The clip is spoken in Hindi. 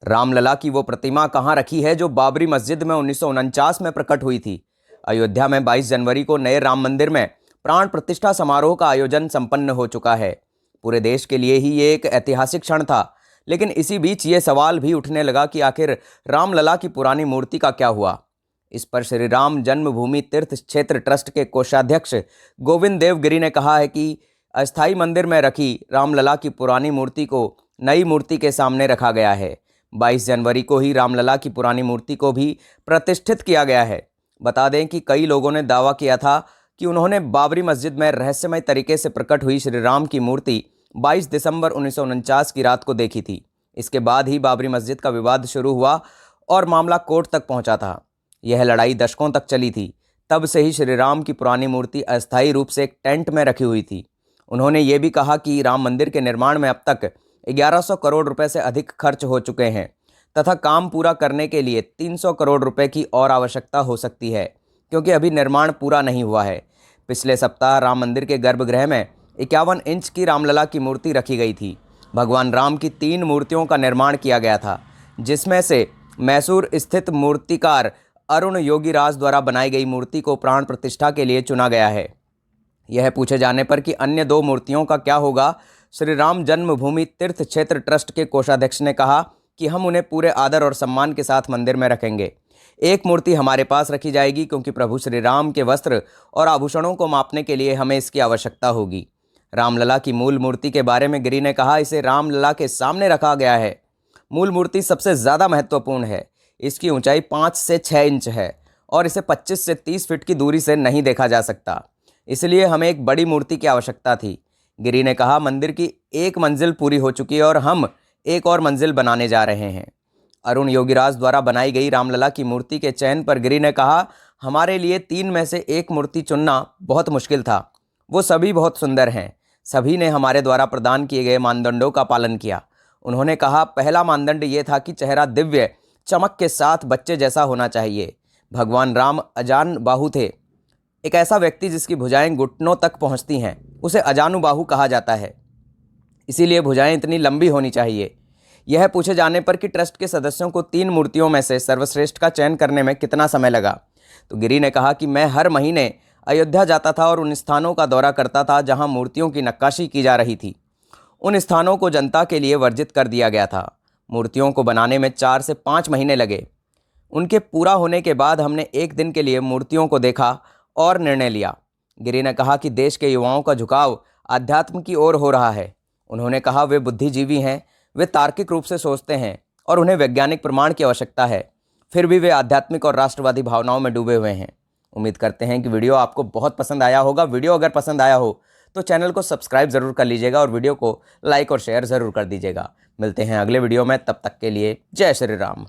रामलला की वो प्रतिमा कहाँ रखी है जो बाबरी मस्जिद में 1949 में प्रकट हुई थी। अयोध्या में 22 जनवरी को नए राम मंदिर में प्राण प्रतिष्ठा समारोह का आयोजन संपन्न हो चुका है। पूरे देश के लिए ही ये एक ऐतिहासिक क्षण था, लेकिन इसी बीच ये सवाल भी उठने लगा कि आखिर रामलला की पुरानी मूर्ति का क्या हुआ। इस पर श्री राम जन्मभूमि तीर्थ क्षेत्र ट्रस्ट के कोषाध्यक्ष गोविंद देवगिरी ने कहा है कि अस्थाई मंदिर में रखी रामलला की पुरानी मूर्ति को नई मूर्ति के सामने रखा गया है। 22 जनवरी को ही रामलला की पुरानी मूर्ति को भी प्रतिष्ठित किया गया है। बता दें कि कई लोगों ने दावा किया था कि उन्होंने बाबरी मस्जिद में रहस्यमय तरीके से प्रकट हुई श्री राम की मूर्ति 22 दिसंबर 1949 की रात को देखी थी। इसके बाद ही बाबरी मस्जिद का विवाद शुरू हुआ और मामला कोर्ट तक पहुंचा था। यह लड़ाई दशकों तक चली थी। तब से ही श्री राम की पुरानी मूर्ति अस्थायी रूप से एक टेंट में रखी हुई थी। उन्होंने ये भी कहा कि राम मंदिर के निर्माण में अब तक 1100 करोड़ रुपए से अधिक खर्च हो चुके हैं तथा काम पूरा करने के लिए 300 करोड़ रुपए की और आवश्यकता हो सकती है, क्योंकि अभी निर्माण पूरा नहीं हुआ है। पिछले सप्ताह राम मंदिर के गर्भगृह में 51 इंच की रामलला की मूर्ति रखी गई थी। भगवान राम की 3 मूर्तियों का निर्माण किया गया था, जिसमें से मैसूर स्थित मूर्तिकार अरुण योगीराज द्वारा बनाई गई मूर्ति को प्राण प्रतिष्ठा के लिए चुना गया है। यह पूछे जाने पर कि अन्य 2 मूर्तियों का क्या होगा, श्री राम जन्मभूमि तीर्थ क्षेत्र ट्रस्ट के कोषाध्यक्ष ने कहा कि हम उन्हें पूरे आदर और सम्मान के साथ मंदिर में रखेंगे। एक मूर्ति हमारे पास रखी जाएगी क्योंकि प्रभु श्री राम के वस्त्र और आभूषणों को मापने के लिए हमें इसकी आवश्यकता होगी। रामलला की मूल मूर्ति के बारे में गिरी ने कहा, इसे रामलला के सामने रखा गया है। मूल मूर्ति सबसे ज़्यादा महत्वपूर्ण है। इसकी ऊंचाई 5 से 6 इंच है और इसे 25 से 30 फीट की दूरी से नहीं देखा जा सकता, इसलिए हमें एक बड़ी मूर्ति की आवश्यकता थी। गिरी ने कहा, मंदिर की एक मंजिल पूरी हो चुकी है और हम एक और मंजिल बनाने जा रहे हैं। अरुण योगीराज द्वारा बनाई गई रामलला की मूर्ति के चयन पर गिरी ने कहा, हमारे लिए 3 में से एक मूर्ति चुनना बहुत मुश्किल था। वो सभी बहुत सुंदर हैं। सभी ने हमारे द्वारा प्रदान किए गए मानदंडों का पालन किया। उन्होंने कहा, पहला मानदंड ये था कि चेहरा दिव्य चमक के साथ बच्चे जैसा होना चाहिए। भगवान राम अजानुबाहु थे। एक ऐसा व्यक्ति जिसकी भुजाएं घुटनों तक पहुंचती हैं, उसे अजानुबाहु कहा जाता है। इसीलिए भुजाएं इतनी लंबी होनी चाहिए। यह पूछे जाने पर कि ट्रस्ट के सदस्यों को 3 मूर्तियों में से सर्वश्रेष्ठ का चयन करने में कितना समय लगा, तो गिरी ने कहा कि मैं हर महीने अयोध्या जाता था और उन स्थानों का दौरा करता था जहां मूर्तियों की नक्काशी की जा रही थी। उन स्थानों को जनता के लिए वर्जित कर दिया गया था। मूर्तियों को बनाने में 4 से 5 महीने लगे। उनके पूरा होने के बाद हमने एक दिन के लिए मूर्तियों को देखा और निर्णय लिया। गिरी ने कहा कि देश के युवाओं का झुकाव अध्यात्म की ओर हो रहा है। उन्होंने कहा, वे बुद्धिजीवी हैं, वे तार्किक रूप से सोचते हैं और उन्हें वैज्ञानिक प्रमाण की आवश्यकता है, फिर भी वे आध्यात्मिक और राष्ट्रवादी भावनाओं में डूबे हुए हैं। उम्मीद करते हैं कि वीडियो आपको बहुत पसंद आया होगा। वीडियो अगर पसंद आया हो तो चैनल को सब्सक्राइब ज़रूर कर लीजिएगा और वीडियो को लाइक और शेयर ज़रूर कर दीजिएगा। मिलते हैं अगले वीडियो में, तब तक के लिए जय श्री राम।